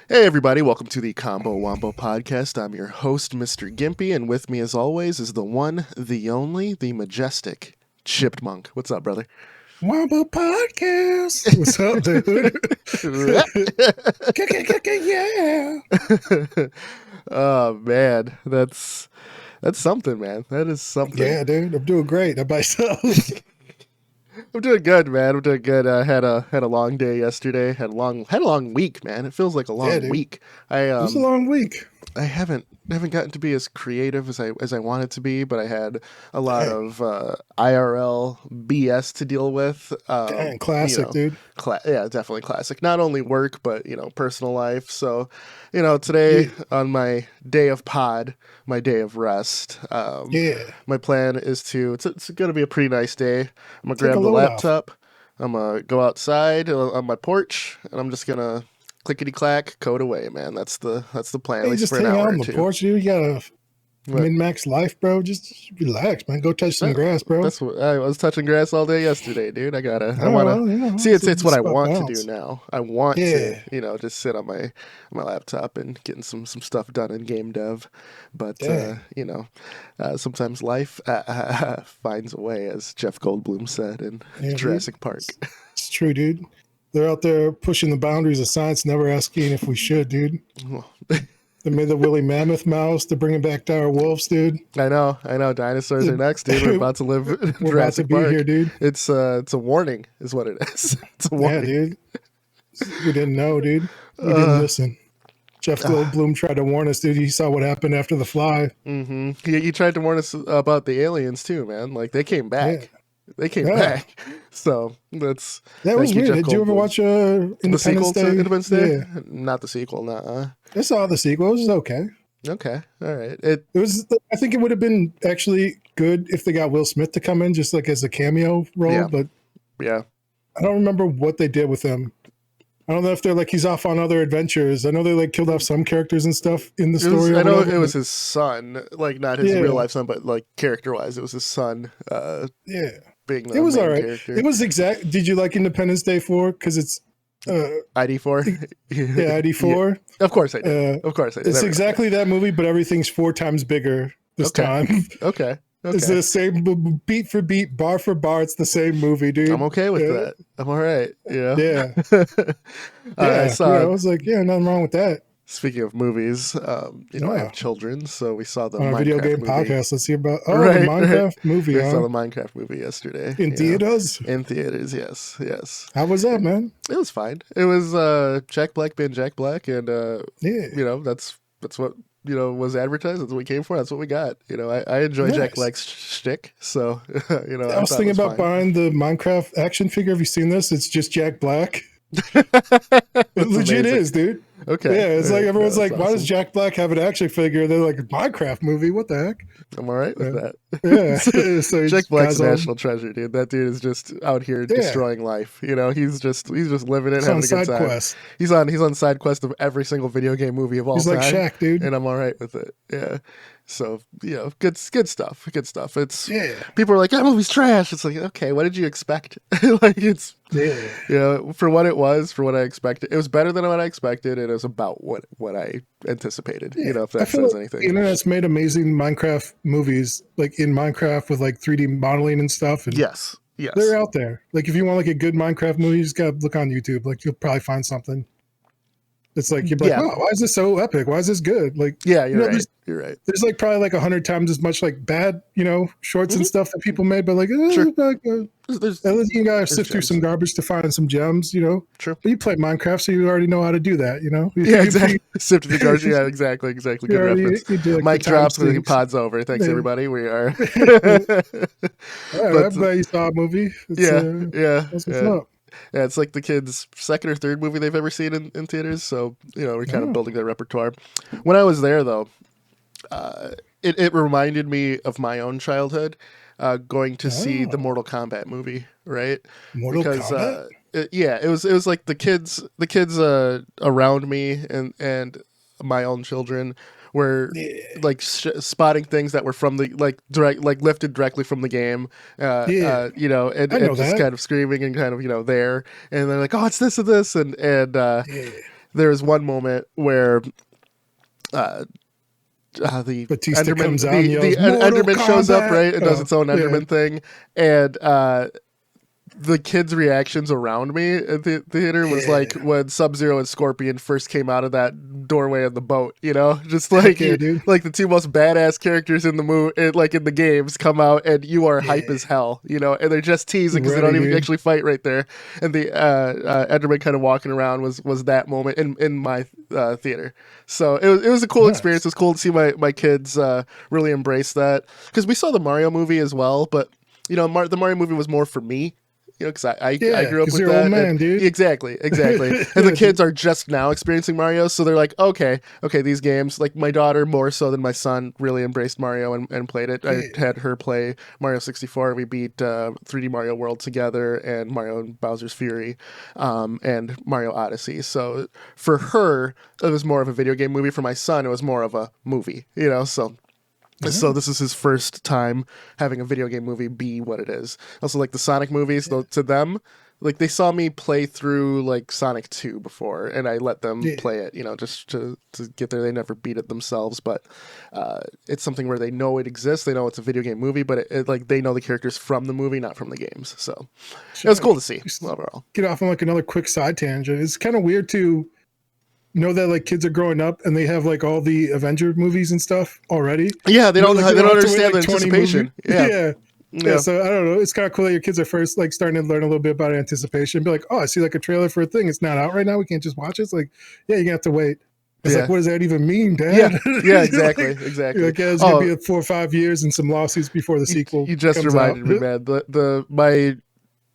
Hey everybody, welcome to the Combo Wombo podcast. I'm your host, Mr. Gimpy, and with me as always is the one, the only, the majestic Chipmunk. What's up, brother? Wombo podcast. What's up, dude? Yeah. Oh man, that's something, man. That is something. Yeah, dude. I'm doing great. How about yourself? I'm doing good, man. I'm doing good. I had a long day yesterday. Had a long week, man. It feels like a long week. It was a long week. I haven't gotten to be as creative as I wanted to be, but I had a lot of IRL BS to deal with. Dang, classic, dude. Yeah, definitely classic. Not only work, but personal life. So, today on my day of pod, my day of rest. My plan is it's going to be a pretty nice day. I'm gonna grab the laptop. I'm gonna go outside on my porch, and I'm just gonna clickety clack, code away, man. That's the plan. Hey, just hang out on the porch, dude. You got a min-max life, bro. Just relax, man. Go touch some grass, bro. That's what I was touching grass all day yesterday, dude. It's what I want to do now. I want to, just sit on my laptop and getting some stuff done in game dev. But sometimes life finds a way, as Jeff Goldblum said in Jurassic Park. It's true, dude. They're out there pushing the boundaries of science, never asking if we should, dude. They made the woolly mammoth mouse. They're bringing back dire wolves, dude. I know. Dinosaurs are next, dude. We're about to live in Jurassic Park. Here, dude. It's a warning, is what it is. It's a warning. Yeah, dude. We didn't know, dude. We didn't listen. Jeff Goldblum tried to warn us, dude. He saw what happened after The Fly. Mm-hmm. He tried to warn us about the aliens, too, man. Like, they came back. Yeah. They came back, so that was weird. Did you ever watch Independence Day? Independence Day? Yeah. Not the sequel, nah. I saw the sequel. It was okay. Okay, all right. It was. I think it would have been actually good if they got Will Smith to come in just like as a cameo role. But I don't remember what they did with him. I don't know if they're like he's off on other adventures. I know they like killed off some characters and stuff in the story. I know it was his son, like not his real life son, but like character wise, it was his son. Being the it was main all right. Character. It was exact. Did you like Independence Day 4? Because it's ID4. ID4. Yeah. Of course I did. It's exactly that movie, but everything's 4 times bigger this time. Okay. It's the same beat for beat, bar for bar. It's the same movie, dude. I'm okay with that. I'm all right. Yeah. I was like, nothing wrong with that. Speaking of movies, I have children, so we saw the Minecraft video game movie. Podcast. Let's see about the Minecraft movie. We saw the Minecraft movie yesterday in theaters. In theaters, yes. How was that, man? It was fine. It was Jack Black being Jack Black, and that's what was advertised. That's what we came for. That's what we got. I enjoy Jack Black's shtick, so I was thinking about buying the Minecraft action figure. Have you seen this? It's just Jack Black. It legit is, dude. Okay. Yeah, it's like everyone's like, why does Jack Black have an action figure? They're like, Minecraft movie. What the heck? I'm all right with that. Yeah. So Jack Black's a national treasure, dude. That dude is just out here destroying life. He's just living it, having a good time. Quest. He's on side quest of every single video game movie of all time. He's like Shaq, dude. And I'm all right with it. Yeah. So, good stuff. It's people are like, that movie's trash. It's like, okay, what did you expect? Like it's for what it was, for what I expected. It was better than what I expected, and it was about what I anticipated. If that says anything. The internet's made amazing Minecraft movies, like in Minecraft with like 3D modeling and stuff. And yes. They're out there. Like if you want like a good Minecraft movie, you just gotta look on YouTube. Like you'll probably find something. It's like you're like, oh, why is this so epic? Why is this good? Like, you're right. You're right. There's like probably like 100 times as much like bad, shorts and stuff that people made, but like, you gotta sift through some garbage to find some gems, True. But you play Minecraft, so you already know how to do that, Exactly. Sift through the garbage. Yeah, exactly. Good reference. Mic drops when he pods over. Thanks, everybody. We are. I'm glad you saw a movie. That's what's up. Yeah, it's like the kids' second or third movie they've ever seen in theaters. So, we're kind of building their repertoire. When I was there, though, it reminded me of my own childhood going to see the Mortal Kombat movie, right? Mortal Kombat? It was like the kids around me and my own children were like spotting things that were from the lifted directly from the game. You know, and just kind of screaming and kind of, you know, there, and they're like, oh, it's this and this, and there was one moment where the Batista Enderman, comes out the and yells, Enderman shows up, right, and does its own Enderman thing, and the kids' reactions around me at the theater was like when Sub-Zero and Scorpion first came out of that doorway of the boat, you know, just like like the two most badass characters in the movie, like in the games, come out and you are hype as hell, you know, and they're just teasing because they don't even actually fight right there. And the Enderman kind of walking around was that moment in my theater. So it was a cool experience. It was cool to see my kids really embrace that, because we saw the Mario movie as well, but you know, the Mario movie was more for me. You know, because I grew up with you're that. Old man, dude. Exactly. And the kids are just now experiencing Mario, so they're like, okay, these games, like my daughter more so than my son, really embraced Mario and played it. I had her play Mario 64. We beat 3D Mario World together, and Mario and Bowser's Fury, and Mario Odyssey. So for her, it was more of a video game movie. For my son, it was more of a movie. You know, so. So this is his first time having a video game movie be what it is. Also, like the Sonic movies, to them, like they saw me play through like Sonic 2 before, and I let them play it, you know, just to get there. They never beat it themselves, but it's something where they know it exists. They know it's a video game movie, but it like they know the characters from the movie, not from the games. So it was cool to see overall. Get off on like another quick side tangent. It's kind of weird to know that like kids are growing up and they have like all the Avenger movies and stuff already. Yeah, they don't understand the anticipation. Yeah, so I don't know. It's kind of cool that your kids are first like starting to learn a little bit about anticipation. Be like, oh, I see like a trailer for a thing. It's not out right now. We can't just watch it. It's like, yeah, you're gonna have to wait. It's like, what does that even mean, Dad? Yeah, exactly, exactly. Like, it's gonna be 4 or 5 years and some lawsuits before the sequel. You just reminded me, man. My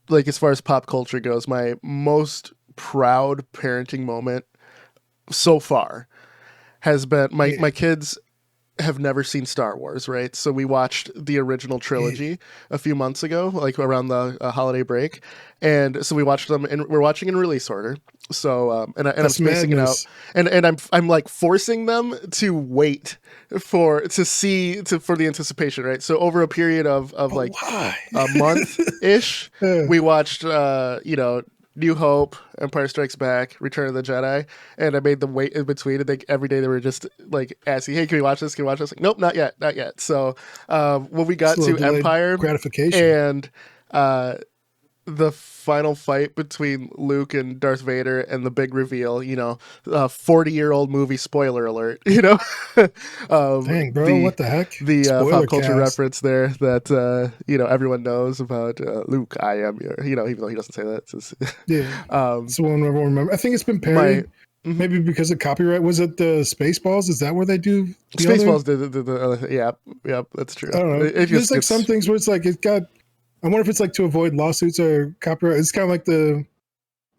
like as far as pop culture goes, my most proud parenting moment so far has been my kids have never seen Star Wars, right? So we watched the original trilogy a few months ago, like around the holiday break, and so we watched them, and we're watching in release order. So and I'm spacing it out, and I'm like forcing them to wait for the anticipation, right? So over a period of like a month ish, we watched you know, New Hope, Empire Strikes Back, Return of the Jedi, and I made them wait in between. And every day they were just like asking, "Hey, can we watch this? Can we watch this?" Like, nope, not yet. So when we got to Empire gratification and the final fight between Luke and Darth Vader and the big reveal, you know, 40-year-old movie spoiler alert, you know. Dang, bro, what the heck? The pop culture reference there that, you know, everyone knows about Luke, I am your, you know, even though he doesn't say that. It's just, it's the one everyone remember. I think it's been parodied. Maybe because of copyright. Was it the Spaceballs? Is that where they do Spaceballs? Yeah, that's true. I don't know. There's like some things where it's like it got. I wonder if it's like to avoid lawsuits or copyright. It's kind of like the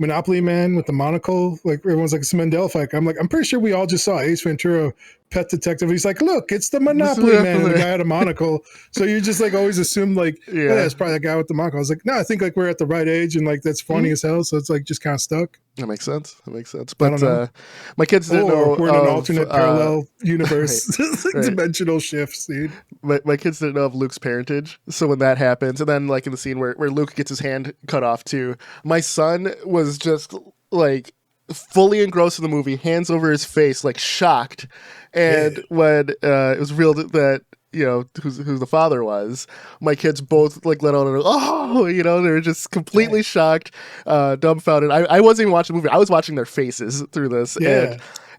Monopoly man with the monocle. Like everyone's like, it's a Mandela effect. I'm like, I'm pretty sure we all just saw Ace Ventura, Pet Detective. He's like, look, it's the Monopoly man. And the guy had a monocle. So you just like always assume like, yeah, it's probably that guy with the monocle. I was like, no, I think like we're at the right age and like that's funny as hell. So it's like just kind of stuck. That makes sense. But my kids didn't know. We're in an alternate parallel universe, dimensional shifts, dude. My kids didn't know of Luke's parentage. So when that happens, and then like in the scene where Luke gets his hand cut off too, my son was just like fully engrossed in the movie, hands over his face, like shocked. And when it was revealed that, you know, who the father was, my kids both like let out an oh, you know, they were just completely shocked, dumbfounded. I wasn't even watching the movie. I was watching their faces through this.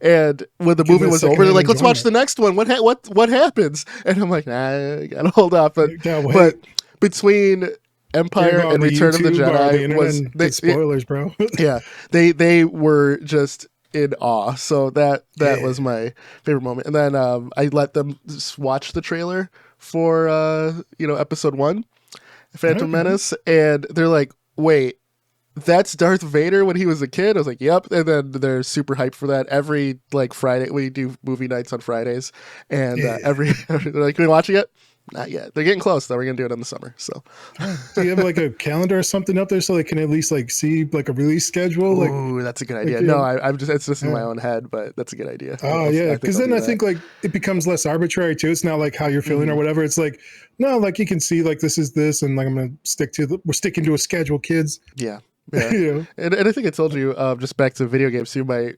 And when the movie was over, they're like, let's watch the next one. What happens? And I'm like, nah, I gotta hold off. But between Empire and Return of the Jedi was spoilers, bro. Yeah, they were just in awe. So that was my favorite moment. And then I let them just watch the trailer for episode 1, Phantom Menace, and they're like, wait, that's Darth Vader when he was a kid? I was like, yep. And then they're super hyped for that. Every like Friday, we do movie nights on Fridays, and they're like, can we watch it yet? Not yet. They're getting close though. We're gonna do it in the summer. So, do you have like a calendar or something up there so they can at least like see like a release schedule? Ooh, that's a good idea. No, I'm just it's just in my own head, but that's a good idea. Oh yeah, because then I think like it becomes less arbitrary too. It's not like how you're feeling or whatever. It's like no, like you can see like this is this, and like I'm gonna we're sticking to a schedule, kids. Yeah. You know? and I think I told you just back to video games too. My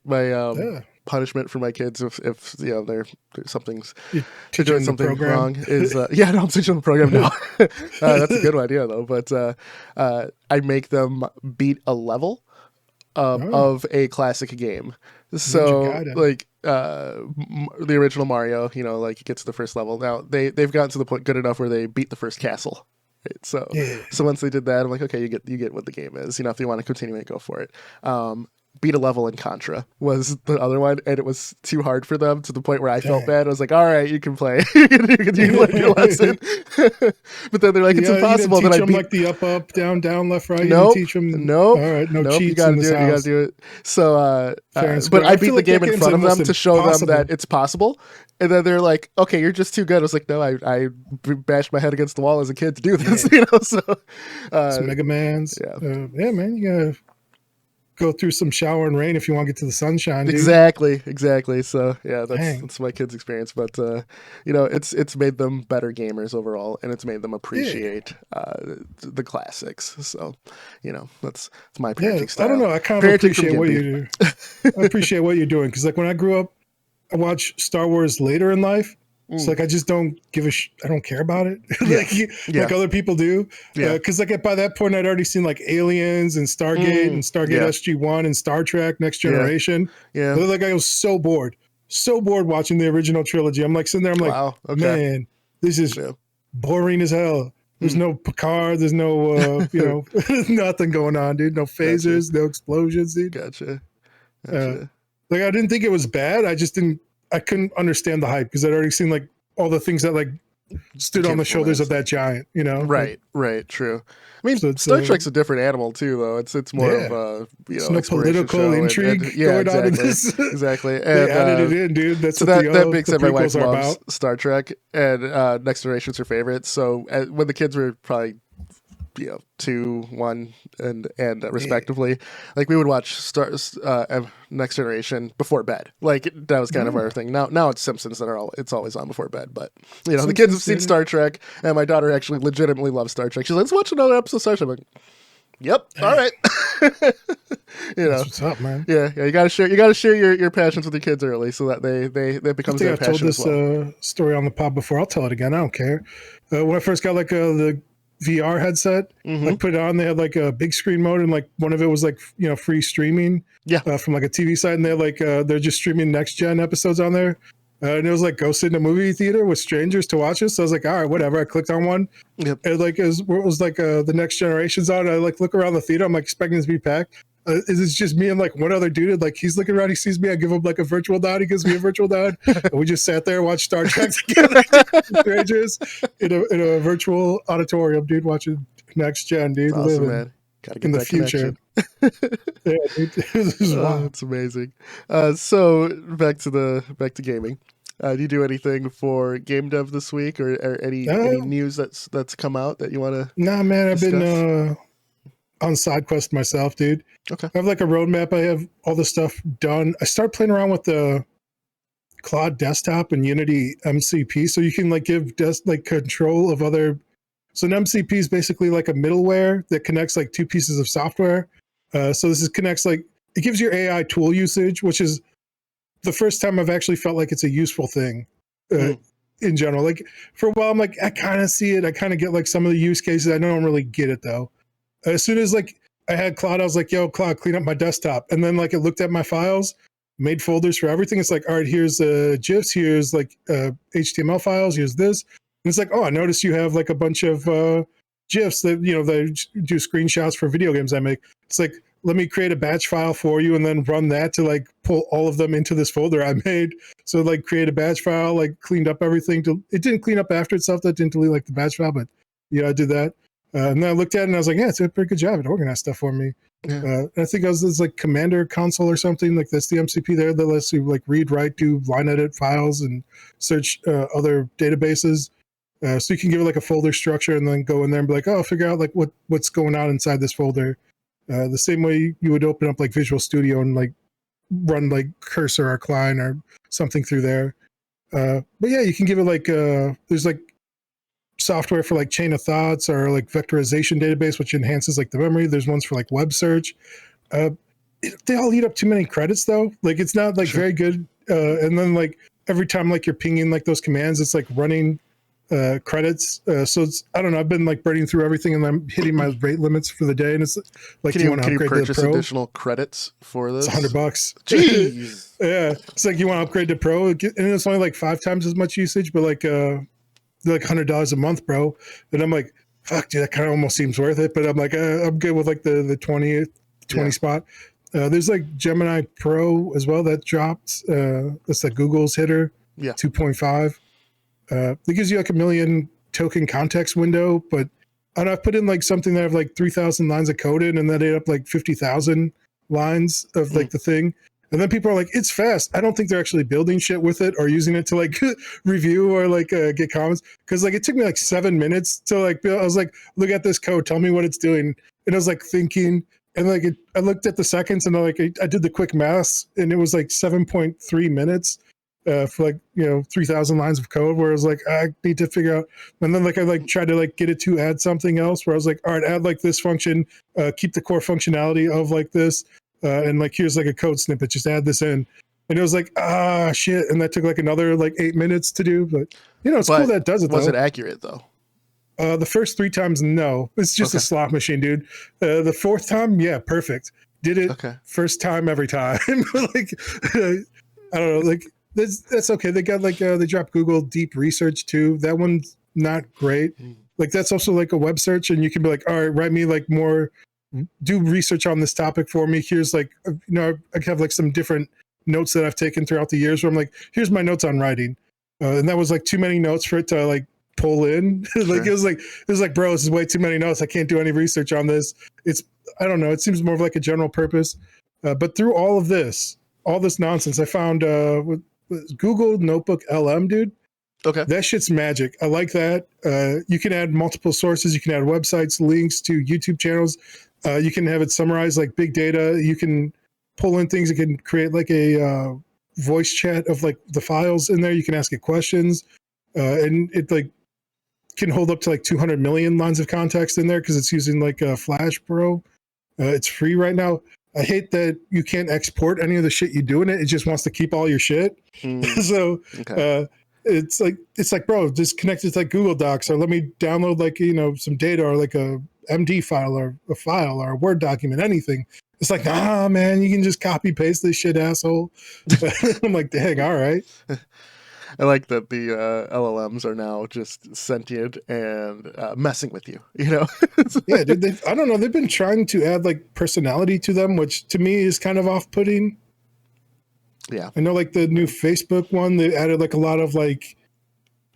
punishment for my kids if you know they're something's doing something wrong is no, I'm teaching the program now. That's a good idea though. But I make them beat a level of a classic game. So like the original Mario, you know, like you get to the first level. Now they've gotten to the point good enough where they beat the first castle. Right? So once they did that, I'm like, okay, you get what the game is. You know, if you want to continue it, go for it. Beat a level in Contra was the other one, and it was too hard for them to the point where I felt bad. I was like, all right, you can play. you can learn your lesson. But then they're like, it's impossible that I beat like the up, down, left, right. Nope. You teach them. Nope. All right, no nope. cheats. You gotta do it. You gotta do it. So, but I beat the game in front of them to show them that it's possible. And then they're like, okay, you're just too good. I was like, no, I bashed my head against the wall as a kid to do this, you know? So, some Mega Mans. Yeah, man, you gotta go through some shower and rain if you want to get to the sunshine, dude. Exactly. So yeah, that's my kids' experience. But you know, it's made them better gamers overall, and it's made them appreciate the classics. So, you know, that's my parenting style. I don't know. I kind of appreciate what you do. I appreciate what you're doing because, like, when I grew up, I watched Star Wars later in life. It's like I just don't give I don't care about it like other people do. Because like by that point, I'd already seen like Aliens and Stargate and Stargate SG-1 and Star Trek Next Generation. Yeah. Like I was so bored watching the original trilogy. I'm like sitting there, I'm like, wow, man, this is boring as hell. There's no Picard. There's no, you know, nothing going on, dude. No phasers, no explosions, dude. Gotcha. Like I didn't think it was bad. I couldn't understand the hype because I'd already seen like all the things that like stood on the shoulders of that giant, you know? Right, true. I mean, Star Trek's a different animal too, though. It's more of a no political intrigue going on in this. Exactly. And, they added it in, dude. That's so what that makes my wife loves about. Star Trek, and Next Generation's her favorite. So when the kids were probably 2, 1, and respectively, like we would watch Next Generation before bed. Like that was kind of our thing. Now it's Simpsons that it's always on before bed. But you know, the kids have seen Star Trek, and my daughter actually legitimately loves Star Trek. She's like, let's watch another episode of Star Trek. I'm like, yep, all right. You know, that's what's up, man. Yeah. You gotta share your passions with your kids early, so that they become their passion as well. I've told this story on the pod before. I'll tell it again. I don't care. When I first got like the VR headset, like put it on, they had like a big screen mode, and like one of it was like, you know, free streaming from like a TV site, and they had like they're just streaming next gen episodes on there, and it was like go sit in a movie theater with strangers to watch this. So I was like, all right, whatever. I clicked on one, and like it was like the Next Generation's on. I like look around the theater, I'm like expecting it to be packed. It's just me and like one other dude. Like he's looking around, he sees me, I give him like a virtual nod, he gives me a virtual nod, and we just sat there and watched Star Trek together, strangers in a virtual auditorium, dude, watching Next Gen, dude. Awesome, living man. Gotta get in the future. Yeah, dude, this is wild. It's amazing. So back to gaming. Do you do anything for game dev this week, or any news that's come out that you want to? Nah, man, discuss? I've been on side quest myself, dude. Okay. I have like a roadmap. I have all the stuff done. I started playing around with the Claude desktop and Unity MCP, so you can like give like control of other. So an MCP is basically like a middleware that connects like two pieces of software. So this connects like it gives your AI tool usage, which is the first time I've actually felt like it's a useful thing in general. Like for a while, I'm like, I kind of see it. I kind of get like some of the use cases. I don't really get it though. As soon as like I had Claude, I was like, yo, Claude, clean up my desktop. And then like it looked at my files, made folders for everything. It's like, all right, here's GIFs, here's like HTML files, here's this. And it's like, oh, I noticed you have like a bunch of GIFs that, you know, that do screenshots for video games I make. It's like, let me create a batch file for you and then run that to like pull all of them into this folder I made. So like create a batch file, like cleaned up everything. It didn't clean up after itself. That didn't delete like the batch file, but yeah, I did that. And then I looked at it and I was like, yeah, it's a pretty good job. It organized stuff for me. Yeah. I think it's like Commander Console or something. Like that's the MCP there that lets you like read, write, do line edit files and search other databases. So you can give it like a folder structure and then go in there and be like, oh, figure out like what's going on inside this folder. The same way you would open up like Visual Studio and like run like Cursor or Klein or something through there. But yeah, you can give it like there's like software for like chain of thoughts or like vectorization database, which enhances like the memory. There's ones for like web search. They all eat up too many credits though. Like it's not like very good. And then like every time like you're pinging like those commands, it's like running credits. So it's, I don't know. I've been like burning through everything and I'm hitting my rate limits for the day. And it's like, can you purchase additional credits for this? It's $100. Jeez. Yeah. It's like you want to upgrade to pro and it's only like 5 times as much usage, but like, like $100 a month, bro. And I'm like, fuck, dude, that kind of almost seems worth it. But I'm like, I'm good with like the 20 spot. There's like Gemini Pro as well that dropped. That's like Google's hitter, 2.5. That gives you like a million token context window, but I've put in like something that I have like 3,000 lines of code in, and that ate up like 50,000 lines of like the thing. And then people are like, it's fast. I don't think they're actually building shit with it or using it to like review or like get comments. Cause like it took me like 7 minutes to like build. I was like, look at this code. Tell me what it's doing. And I was like thinking, and like I looked at the seconds and I did the quick math and it was like 7.3 minutes for like, 3,000 lines of code where I was like, I need to figure out. And then like, I like tried to like get it to add something else where I was like, all right, add like this function, keep the core functionality of like this. And like, here's like a code snippet, just add this in. And it was like, shit. And that took like another like 8 minutes to do. But it's cool that it does it though. Was it accurate though? The first 3 times, no. It's just a slot machine, dude. The 4th time, yeah, perfect. Did it first time every time. Like, I don't know. Like, that's okay. They got like, they dropped Google Deep Research too. That one's not great. Like, that's also like a web search, and you can be like, all right, write me like more, do research on this topic for me. Here's like, I have like some different notes that I've taken throughout the years where I'm like, here's my notes on writing. And that was like too many notes for it to like pull in. Like, it was like, bro, this is way too many notes. I can't do any research on this. I don't know. It seems more of like a general purpose. But through all this nonsense, I found Google Notebook LM, dude. Okay. That shit's magic. I like that. You can add multiple sources. You can add websites, links to YouTube channels. You can have it summarize like big data. You can pull in things. You can create like a voice chat of like the files in there. You can ask it questions. And it like can hold up to like 200 million lines of context in there because it's using like Flash Pro. It's free right now. I hate that you can't export any of the shit you do in it. It just wants to keep all your shit. So it's like, bro, just connect it to like Google Docs, or let me download like, some data or like a MD file or a file or a Word document, anything. It's like, nah, man, you can just copy paste this shit, asshole. I'm like, dang, all right. I like that the LLMs are now just sentient and messing with you, Yeah, dude, I don't know. They've been trying to add like personality to them, which to me is kind of off-putting. Yeah. I know like the new Facebook one, they added like a lot of like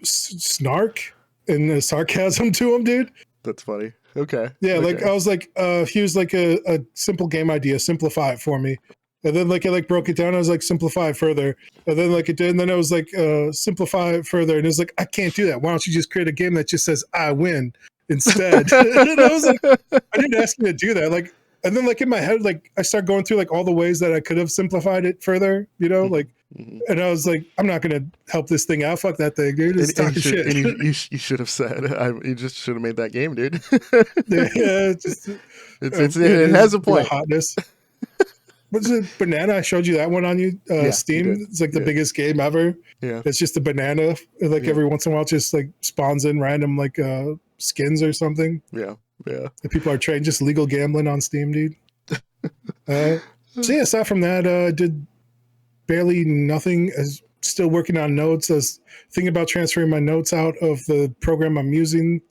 snark and sarcasm to them, dude. That's funny. Okay. Yeah, like I was like, here's like a simple game idea, simplify it for me. And then like I like broke it down. I was like, simplify it further. And then like it did. And then I was like, simplify it further. And it's like, I can't do that. Why don't you just create a game that just says I win instead? And I was like, I didn't ask you to do that. Like, and then like in my head, like I start going through like all the ways that I could have simplified it further, like, and I was like, I'm not going to help this thing out. Fuck that thing, dude. It's talking shit. And you should have said, you just should have made that game, dude. Yeah, it has a point. Hotness. What's it? Banana? I showed you that one on Steam. It's like the biggest game ever. Yeah. It's just a banana. Like every once in a while, it just like spawns in random like skins or something. Yeah. Yeah. And people are trained just legal gambling on Steam, dude. So yeah, aside from that, did barely nothing. Still working on notes. I was thinking about transferring my notes out of the program I'm using.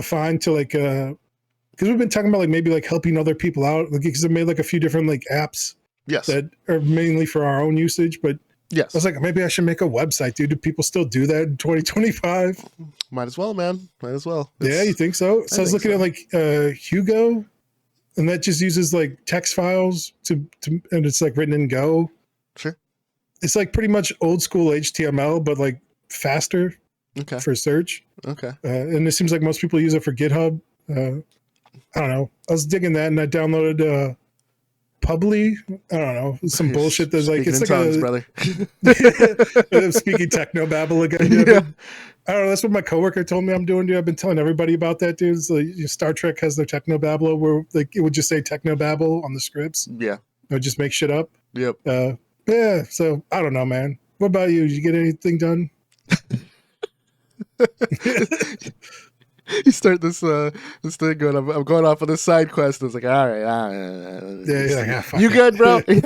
Fine to like because we've been talking about like maybe like helping other people out, like because I made like a few different like apps that are mainly for our own usage. But I was like, maybe I should make a website, dude. Do people still do that in 2025? Might as well, man. Might as well. Yeah, you think so? So I was looking at like Hugo, and that just uses like text files to and it's like written in Go. Sure. It's like pretty much old school HTML, but like faster for search. Okay. And it seems like most people use it for GitHub. I don't know. I was digging that, and I downloaded Publi. I don't know, some bullshit that's like it's like tongues, brother. I'm speaking techno babble again. Dude. Yeah. I don't know. That's what my coworker told me I'm doing. Dude, I've been telling everybody about that, dude. It's like, Star Trek has their techno babble where like it would just say techno babble on the scripts. Yeah, it would just make shit up. Yep. Yeah. So I don't know, man. What about you? Did you get anything done? You start this thing going. I'm going off on this side quest. And it's like, all right, you good, bro? Dude,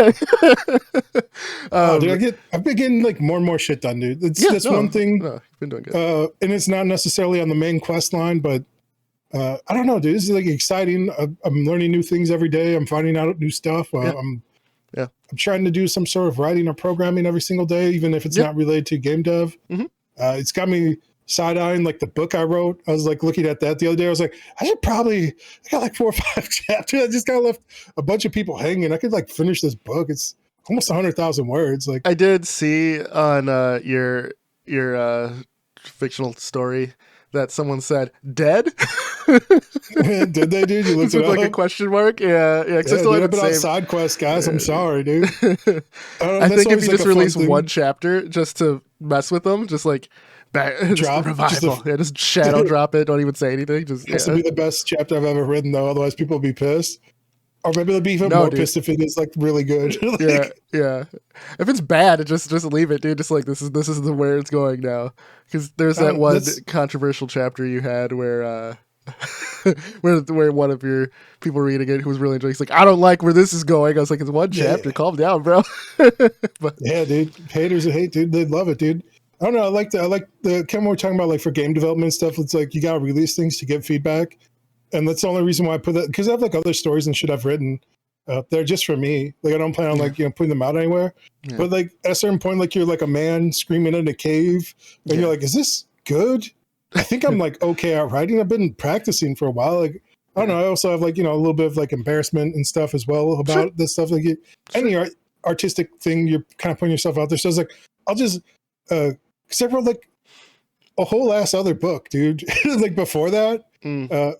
I've been getting like more and more shit done, dude. That's one thing. No, you've been doing good. And it's not necessarily on the main quest line, but I don't know, dude. This is like exciting. I'm learning new things every day. I'm finding out new stuff. I'm trying to do some sort of writing or programming every single day, even if it's not related to game dev. Mm-hmm. It's got me side-eyeing like the book I wrote. I was like looking at that the other day. I was like, I got like 4 or 5 chapters. I just got left a bunch of people hanging. I could like finish this book. It's almost 100,000 words. Like I did see on your fictional story that someone said dead. Did they, dude? You looked it up? Like a question mark? Yeah. Because I still haven't been on side quest, guys. I'm sorry, dude. I think if you just release one chapter just to mess with them, just like drop revival. Just shadow drop it. Don't even say anything. Just has to be the best chapter I've ever written, though. Otherwise, people will be pissed. Or maybe they'll be even more pissed if it is like really good. Yeah. If it's bad, just leave it, dude. Just like this is where it's going now. Because there's that one controversial chapter you had where where one of your people reading it who was really enjoying. He's like, I don't like where this is going. I was like, it's one chapter. Calm down, bro. But yeah, dude. Haters will hate, dude. They love it, dude. I don't know. I like the Ken, we're talking about like for game development stuff. It's like you gotta release things to get feedback. And that's the only reason why I put that, because I have like other stories and shit I've written. They're just for me. Like I don't plan on like putting them out anywhere. Yeah. But like at a certain point, like you're like a man screaming in a cave, and you're like, "Is this good?" I think I'm like okay at writing. I've been practicing for a while. Like I don't know. I also have like a little bit of like embarrassment and stuff as well about this stuff. Like any artistic thing, you're kind of putting yourself out there. So I was like, I'll just because I wrote like a whole ass other book, dude. Like before that.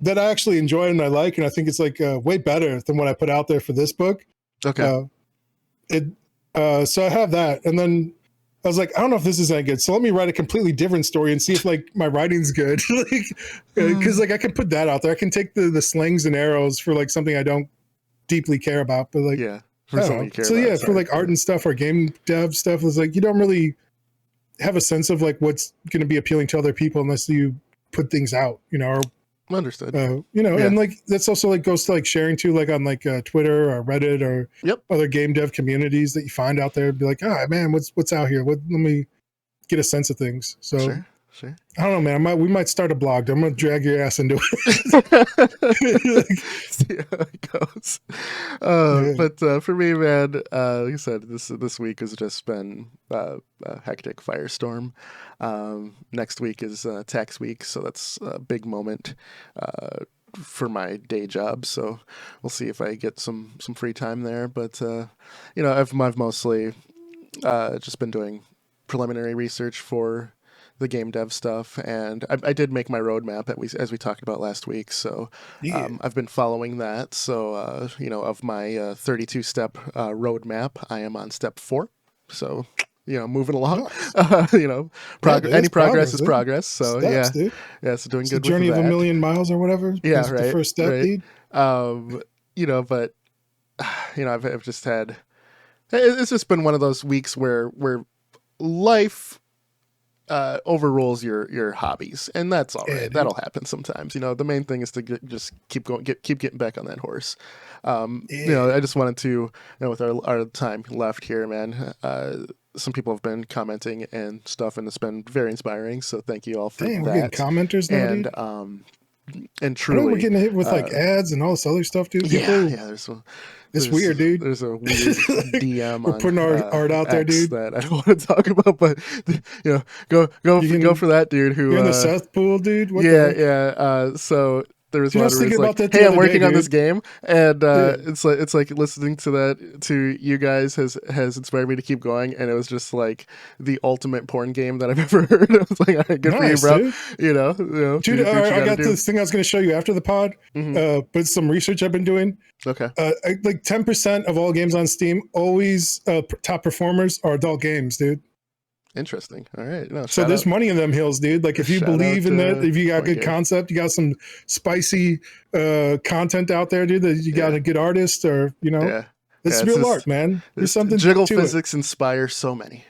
That I actually enjoy and I like, and I think it's like way better than what I put out there for this book. Okay. So I have that, and then I was like, I don't know if this is any good, so let me write a completely different story and see if like my writing's good. Like, because like I can put that out there. I can take the slings and arrows for like something I don't deeply care about, but like for something you care so about, for like art and stuff or game dev stuff, it's like you don't really have a sense of like what's going to be appealing to other people unless you put things out, or understood. And like that's also like goes to like sharing too, like on like Twitter or Reddit or other game dev communities that you find out there. Be like, man, what's out here? Let me get a sense of things. So sure. I don't know, man. We might start a blog. I'm gonna drag your ass into it. See how it goes. But for me, man, like I said, this week has just been a hectic firestorm. Next week is tax week, so that's a big moment for my day job. So we'll see if I get some free time there. But I've mostly just been doing preliminary research for the game dev stuff, and I did make my roadmap as we talked about last week. So I've been following that. So of my 32 step roadmap, I am on step 4. So moving along. Any progress is progress. So steps, dude. So doing it's good. The journey with that. of a million miles or whatever. Yeah, right. The first step, dude. But I've just had. It's just been one of those weeks where life overrules your hobbies, and that's all right. That'll happen sometimes. The main thing is to just keep getting back on that horse. I just wanted to, with our time left here, man. Some people have been commenting and stuff, and it's been very inspiring. So thank you all for that. We're getting commenters now, and truly, we're getting hit with like ads and all this other stuff, dude. It's weird, dude. There's a weird DM. We're putting our art out there, dude. That I don't want to talk about, but go for that dude. Who you're in the Seth pool, dude. So there was one where it's like, hey, I'm working on this game, and it's like listening to that to you guys has inspired me to keep going, and it was just like the ultimate porn game that I've ever heard. I was like, all right, good for you, bro. Dude. You know, dude, I got this thing I was going to show you after the pod, but some research I've been doing. Okay. Like 10% of all games on Steam, always top performers are adult games, dude. Interesting. All right. No, so there's money in them hills, dude. Like if you believe in that, if you got good concept, you got some spicy content out there, dude, that you got a good artist or, you know, it's real art, man. There's something jiggle physics inspire so many.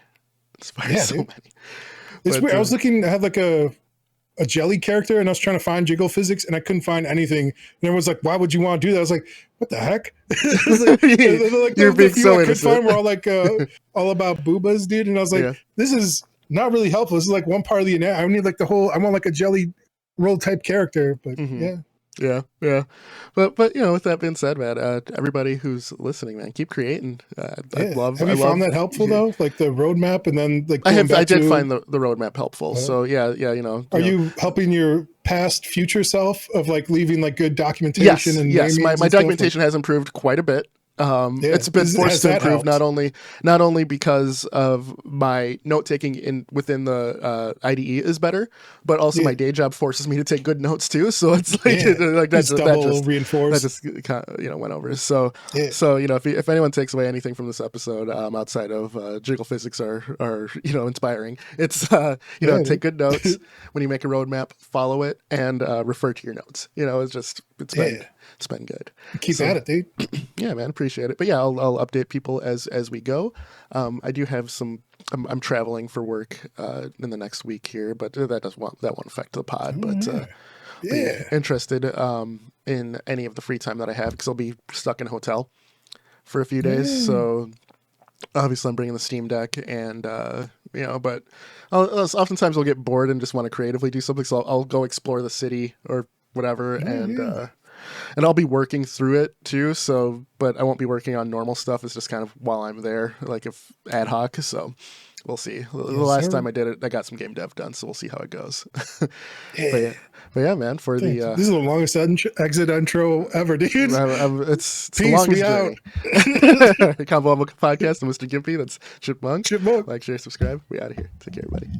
Many. It's weird. I was looking, I had like a jelly character and I was trying to find jiggle physics and I couldn't find anything. And everyone's like, why would you want to do that? I was like, what the heck? You're being so innocent. I could find were all like all about boobas, dude. And I was like, this is not really helpful. This is like one part of the anatomy. I need like the whole, I want like a jelly roll type character, but Yeah. But you know, with that being said, man, everybody who's listening, man, keep creating. I love. Have you found that helpful though? Like the roadmap, and then like I did find the roadmap helpful. So yeah, you know. Are you helping your past future self of like leaving like good documentation? Yes. My documentation has improved quite a bit. It's been forced to improve not only because of my note taking within the IDE is better, but also my day job forces me to take good notes too. So it's like that just reinforced. That just went over. So you know, if anyone takes away anything from this episode outside of jiggle physics are inspiring, it's take good notes when you make a roadmap, follow it, and refer to your notes. You know, it's been good. Keep at it, dude. Yeah, man, appreciate it. But yeah, I'll update people as we go. I do have some. I'm traveling for work in the next week here, but that won't affect the pod. But interested in any of the free time that I have because I'll be stuck in a hotel for a few days. So obviously I'm bringing the Steam Deck, and but oftentimes I'll get bored and just want to creatively do something. So I'll go explore the city or whatever, and I'll be working through it too. So, but I won't be working on normal stuff. It's just kind of while I'm there, like if ad hoc. So we'll see. The last time I did it, I got some game dev done. So we'll see how it goes. But yeah, man, for this is the longest exit intro ever, dude. It's the longest journey. Combo Podcast and Mr. Gimpy. That's Chipmunk. Like, share, subscribe. We out of here. Take care, everybody.